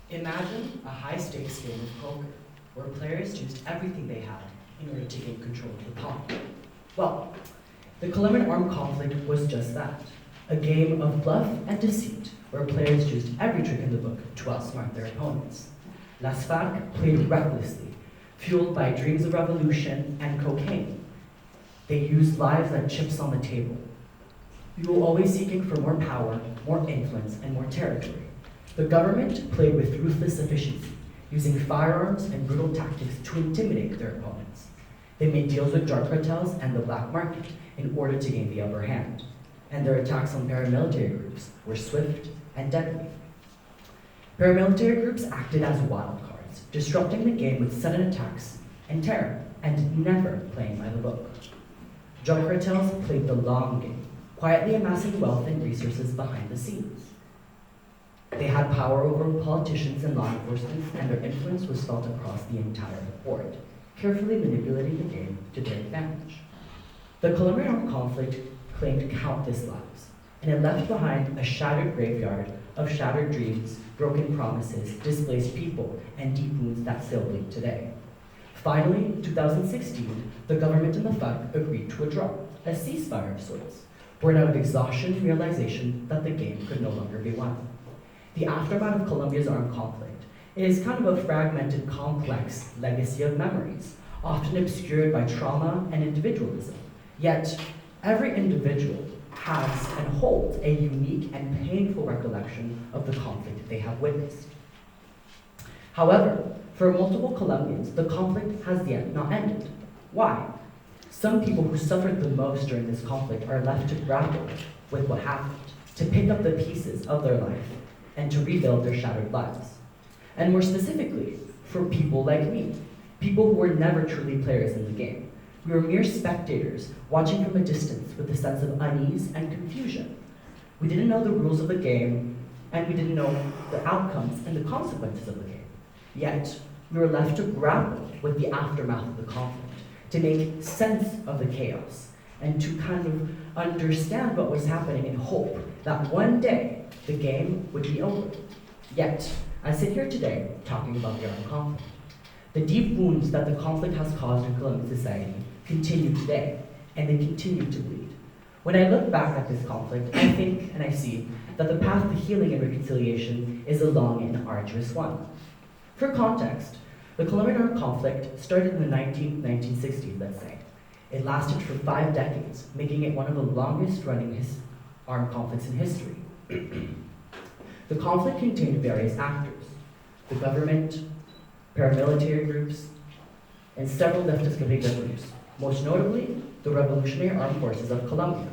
Imagine a high-stakes game of poker, where players used everything they had in order to gain control of the pawn. Well, the Colombian armed conflict was just that, a game of bluff and deceit, where players used every trick in the book to outsmart their opponents. Las FARC played recklessly, fueled by dreams of revolution and cocaine. They used lives like chips on the table. We were always seeking for more power, more influence, and more territory. The government played with ruthless efficiency, using firearms and brutal tactics to intimidate their opponents. They made deals with drug cartels and the black market in order to gain the upper hand, and their attacks on paramilitary groups were swift and deadly. Paramilitary groups acted as wild cards, disrupting the game with sudden attacks and terror, and never playing by the book. Drug cartels played the long game, quietly amassing wealth and resources behind the scenes. They had power over politicians and law enforcement, and their influence was felt across the entire board, carefully manipulating the game to their advantage. The Colombian armed conflict claimed countless lives, and it left behind a shattered graveyard of shattered dreams, broken promises, displaced people, and deep wounds that still bleed today. Finally, in 2016, the government and the FARC agreed to a draw, a ceasefire of sorts, born out of exhaustion and realization that the game could no longer be won. The aftermath of Colombia's armed conflict is kind of a fragmented, complex legacy of memories, often obscured by trauma and individualism. Yet, every individual has and holds a unique and painful recollection of the conflict they have witnessed. However, for multiple Colombians, the conflict has yet not ended. Why? Some people who suffered the most during this conflict are left to grapple with what happened, to pick up the pieces of their life, and to rebuild their shattered lives. And more specifically, for people like me, people who were never truly players in the game. We were mere spectators, watching from a distance with a sense of unease and confusion. We didn't know the rules of the game, and we didn't know the outcomes and the consequences of the game. Yet, we were left to grapple with the aftermath of the conflict, to make sense of the chaos, and to kind of understand what was happening and hope that one day the game would be over. Yet, I sit here today talking about the armed conflict. The deep wounds that the conflict has caused in Colombian society continue today, and they continue to bleed. When I look back at this conflict, I think and I see that the path to healing and reconciliation is a long and arduous one. For context, the Colombian armed conflict started in the 1960s, let's say. It lasted for 5 decades, making it one of the longest running armed conflicts in history. The conflict contained various actors: the government, paramilitary groups, and several leftist guerrilla groups, most notably the Revolutionary Armed Forces of Colombia,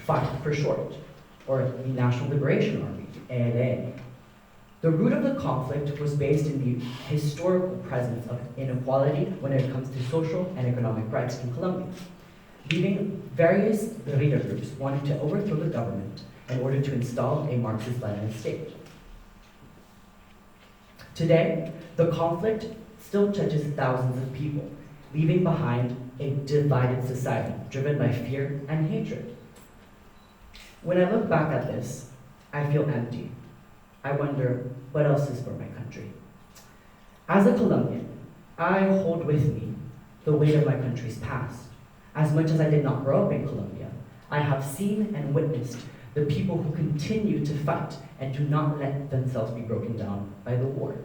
FARC for short, or the National Liberation Army, ELN. The root of the conflict was based in the historical presence of inequality when it comes to social and economic rights in Colombia, leaving various guerrilla groups wanting to overthrow the government in order to install a Marxist-Leninist state. Today, the conflict still touches thousands of people, leaving behind a divided society driven by fear and hatred. When I look back at this, I feel empty. I wonder, what else is for my country? As a Colombian, I hold with me the weight of my country's past. As much as I did not grow up in Colombia, I have seen and witnessed the people who continue to fight and do not let themselves be broken down by the war.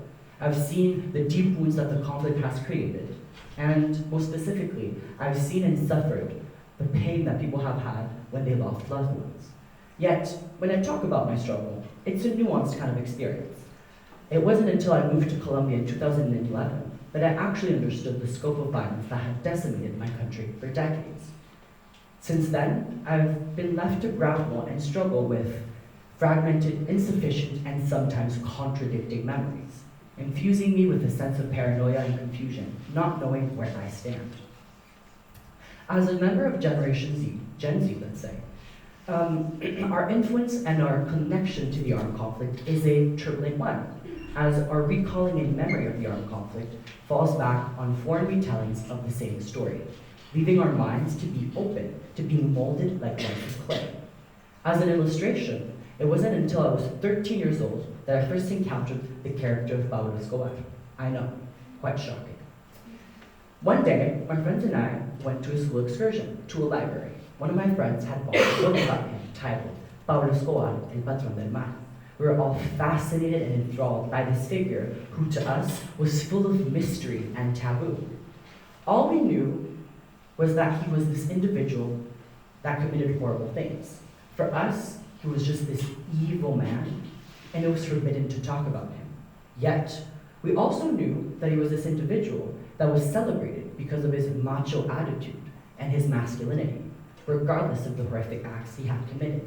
I've seen the deep wounds that the conflict has created, and most specifically, I've seen and suffered the pain that people have had when they lost loved ones. Yet, when I talk about my struggle, it's a nuanced kind of experience. It wasn't until I moved to Colombia in 2011 that I actually understood the scope of violence that had decimated my country for decades. Since then, I've been left to grapple and struggle with fragmented, insufficient, and sometimes contradicting memories, infusing me with a sense of paranoia and confusion, not knowing where I stand. As a member of Generation Z, Gen Z, let's say, our influence and our connection to the armed conflict is a turbulent one, as our recalling and memory of the armed conflict falls back on foreign retellings of the same story, leaving our minds to be open to being molded like lifeless clay. As an illustration, It wasn't until I was 13 years old that I first encountered the character of Pablo Escobar. I know, quite shocking. One day, my friends and I went to a school excursion to a library. One of my friends had bought a book about him titled Pablo Escobar, El Patrón del Mal. We were all fascinated and enthralled by this figure who to us was full of mystery and taboo. All we knew was that he was this individual that committed horrible things. For us, he was just this evil man, and it was forbidden to talk about him. Yet, we also knew that he was this individual that was celebrated because of his macho attitude and his masculinity, regardless of the horrific acts he had committed.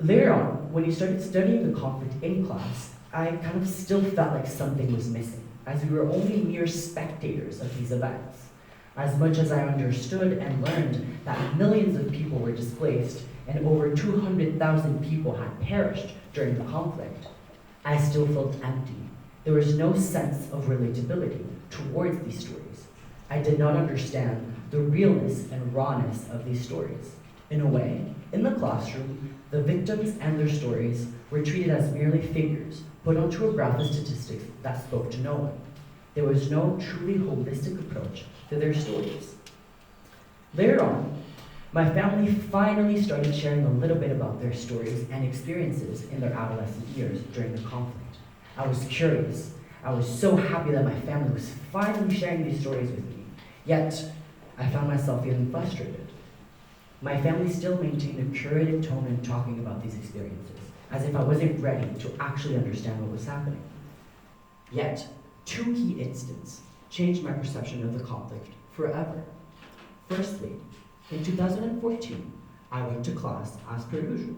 Later on, when he started studying the conflict in class, I kind of still felt like something was missing, as we were only mere spectators of these events. As much as I understood and learned that millions of people were displaced and over 200,000 people had perished during the conflict, I still felt empty. There was no sense of relatability towards these stories. I did not understand the realness and rawness of these stories. In a way, in the classroom, the victims and their stories were treated as merely figures put onto a graph of statistics that spoke to no one. There was no truly holistic approach to their stories. Later on, my family finally started sharing a little bit about their stories and experiences in their adolescent years during the conflict. I was curious. I was so happy that my family was finally sharing these stories with me. Yet, I found myself feeling frustrated. My family still maintained a curated tone in talking about these experiences, as if I wasn't ready to actually understand what was happening. Yet, two key incidents changed my perception of the conflict forever. Firstly, in 2014, I went to class as per usual.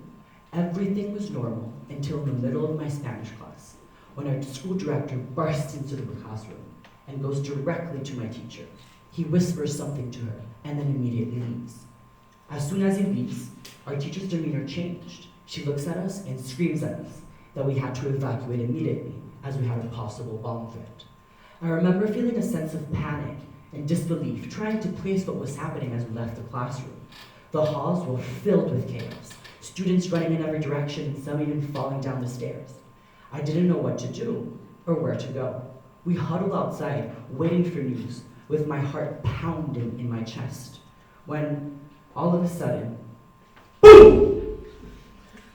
Everything was normal until in the middle of my Spanish class, when our school director bursts into the classroom and goes directly to my teacher. He whispers something to her and then immediately leaves. As soon as he leaves, our teacher's demeanor changed. She looks at us and screams at us that we had to evacuate immediately as we had a possible bomb threat. I remember feeling a sense of panic and disbelief, trying to place what was happening as we left the classroom. The halls were filled with chaos, students running in every direction, some even falling down the stairs. I didn't know what to do or where to go. We huddled outside, waiting for news, with my heart pounding in my chest, when all of a sudden, boom!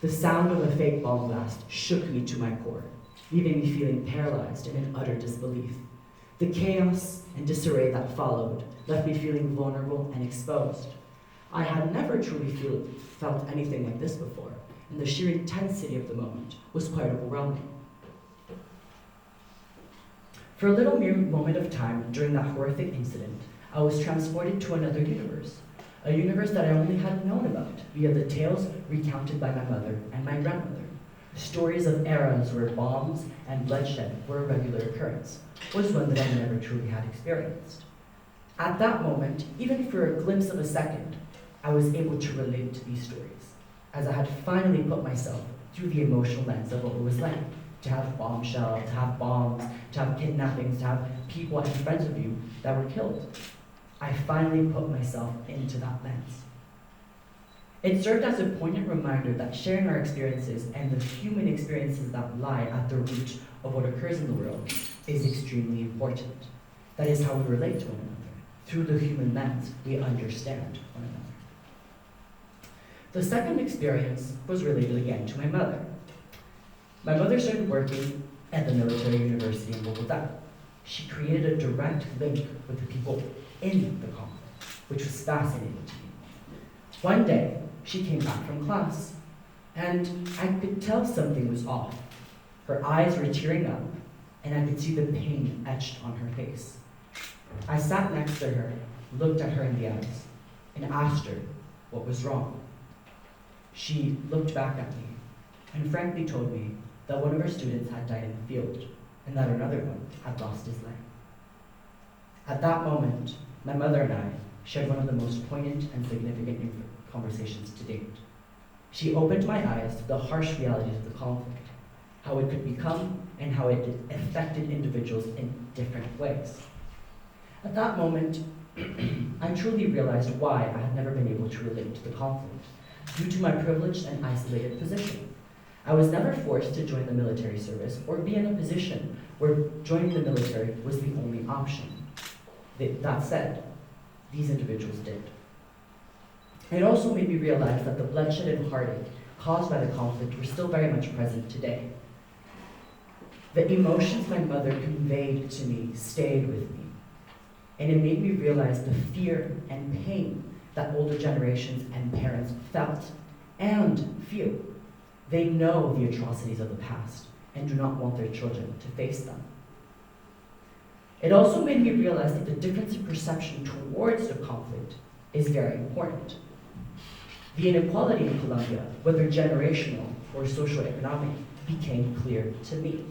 The sound of a fake bomb blast shook me to my core, leaving me feeling paralyzed and in utter disbelief. The chaos and disarray that followed left me feeling vulnerable and exposed. I had never truly felt anything like this before, and the sheer intensity of the moment was quite overwhelming. For a little mere moment of time during that horrific incident, I was transported to another universe, a universe that I only had known about via the tales recounted by my mother and my grandmother. Stories of eras where bombs and bloodshed were a regular occurrence was one that I never truly had experienced. At that moment, even for a glimpse of a second, I was able to relate to these stories, as I had finally put myself through the emotional lens of what it was like to have bombshells, to have bombs, to have kidnappings, to have people and friends of you that were killed. I finally put myself into that lens. It served as a poignant reminder that sharing our experiences and the human experiences that lie at the root of what occurs in the world is extremely important. That is how we relate to one another. Through the human lens, we understand one another. The second experience was related again to my mother. My mother started working at the military university in Boitard. She created a direct link with the people in the conflict, which was fascinating to me. One day, she came back from class, and I could tell something was off. Her eyes were tearing up, and I could see the pain etched on her face. I sat next to her, looked at her in the eyes, and asked her what was wrong. She looked back at me, and frankly told me that one of her students had died in the field, and that another one had lost his leg. At that moment, my mother and I shared one of the most poignant and significant conversations to date. She opened my eyes to the harsh realities of the conflict, how it could become and how it affected individuals in different ways. At that moment, I truly realized why I had never been able to relate to the conflict, due to my privileged and isolated position. I was never forced to join the military service or be in a position where joining the military was the only option. That said, these individuals did. It also made me realize that the bloodshed and heartache caused by the conflict were still very much present today. The emotions my mother conveyed to me stayed with me, and it made me realize the fear and pain that older generations and parents felt and feel. They know the atrocities of the past and do not want their children to face them. It also made me realize that the difference in perception towards the conflict is very important. The inequality in Colombia, whether generational or socioeconomic, became clear to me.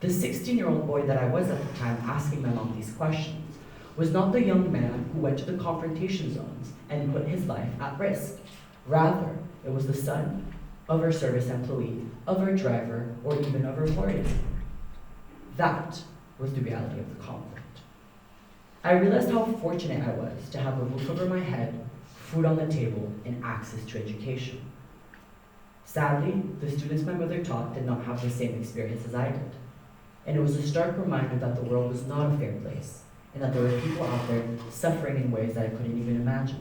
The 16-year-old boy that I was at the time asking my mom these questions was not the young man who went to the confrontation zones and put his life at risk. Rather, it was the son of her service employee, of her driver, or even of her employer. That was the reality of the conflict. I realized how fortunate I was to have a roof over my head, food on the table, and access to education. Sadly, the students my mother taught did not have the same experience as I did. And it was a stark reminder that the world was not a fair place, and that there were people out there suffering in ways that I couldn't even imagine.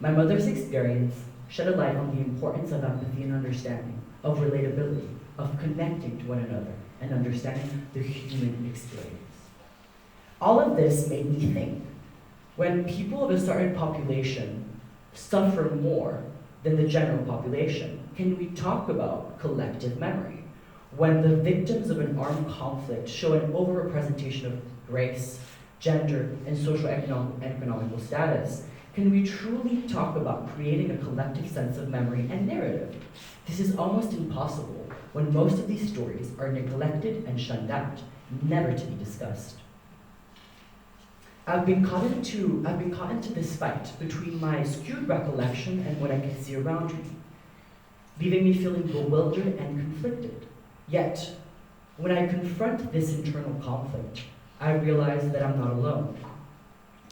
My mother's experience shed a light on the importance of empathy and understanding, of relatability, of connecting to one another, and understanding the human experience. All of this made me think, when people of a certain population suffer more than the general population, can we talk about collective memory? When the victims of an armed conflict show an overrepresentation of race, gender, and social economical status, can we truly talk about creating a collective sense of memory and narrative? This is almost impossible when most of these stories are neglected and shunned out, never to be discussed. I've been caught into this fight between my skewed recollection and what I can see around me, leaving me feeling bewildered and conflicted. Yet, when I confront this internal conflict, I realize that I'm not alone.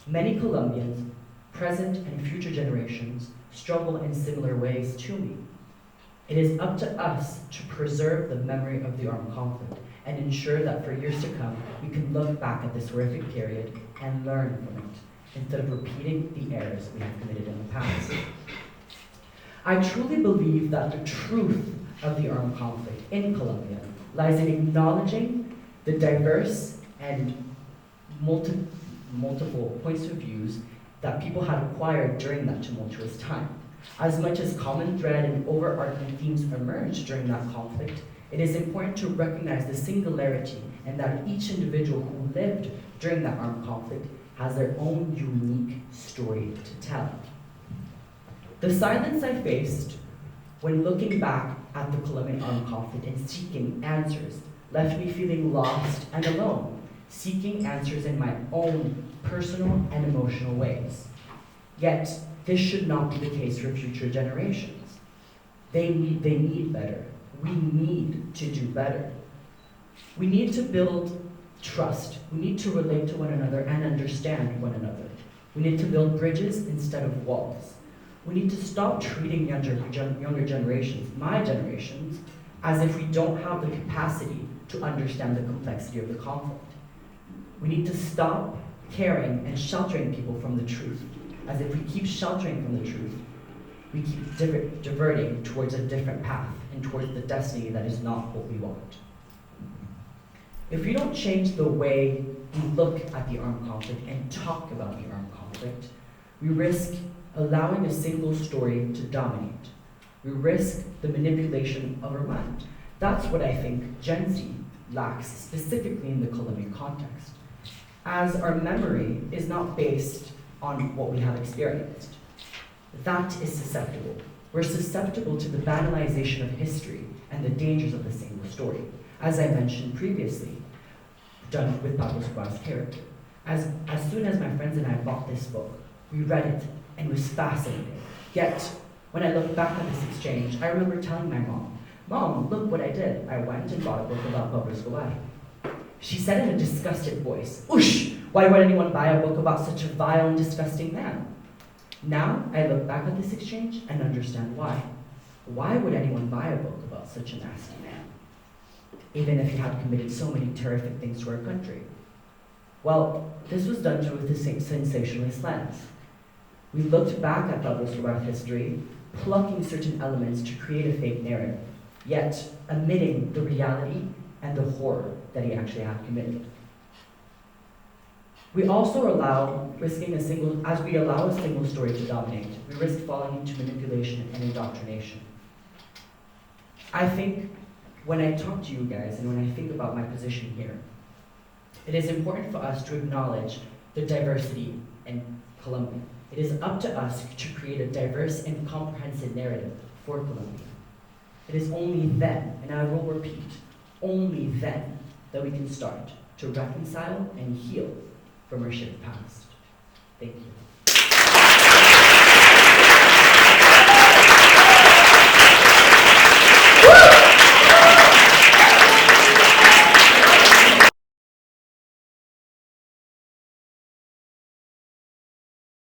Many Colombians, present and future generations, struggle in similar ways to me. It is up to us to preserve the memory of the armed conflict and ensure that for years to come, we can look back at this horrific period and learn from it, instead of repeating the errors we have committed in the past. I truly believe that the truth of the armed conflict in Colombia lies in acknowledging the diverse and multiple points of views that people had acquired during that tumultuous time. As much as common thread and overarching themes emerged during that conflict, it is important to recognize the singularity and that each individual who lived during that armed conflict has their own unique story to tell. The silence I faced when looking back at the Colombian armed conflict and seeking answers left me feeling lost and alone, seeking answers in my own personal and emotional ways. Yet, this should not be the case for future generations. They need better. We need to do better. We need to build trust. We need to relate to one another and understand one another. We need to build bridges instead of walls. We need to stop treating younger generations, my generations, as if we don't have the capacity to understand the complexity of the conflict. We need to stop caring and sheltering people from the truth, as if we keep sheltering from the truth, we keep diverting towards a different path and towards the destiny that is not what we want. If we don't change the way we look at the armed conflict and talk about the armed conflict, we risk allowing a single story to dominate. We risk the manipulation of our mind. That's what I think Gen Z lacks, specifically in the Colombian context, as our memory is not based on what we have experienced. That is susceptible. We're susceptible to the banalization of history and the dangers of the single story, as I mentioned previously, done with Pablo Escobar's character. As soon as my friends and I bought this book, we read it and it was fascinating. Yet, when I look back at this exchange, I remember telling my mom, "Mom, look what I did. I went and bought a book about Pablo Escobar." She said in a disgusted voice, "Oosh, why would anyone buy a book about such a vile and disgusting man?" Now, I look back at this exchange and understand why. Why would anyone buy a book about such a nasty man, even if he had committed so many terrific things to our country? Well, this was done through the sensationalist lens. We looked back at Douglas throughout history, plucking certain elements to create a fake narrative, yet omitting the reality and the horror that he actually had committed. We also allow a single story to dominate, we risk falling into manipulation and indoctrination. I think when I talk to you guys and when I think about my position here, it is important for us to acknowledge the diversity in Colombia. It is up to us to create a diverse and comprehensive narrative for Colombia. It is only then, and I will repeat, only then that we can start to reconcile and heal from our shared past. Thank you.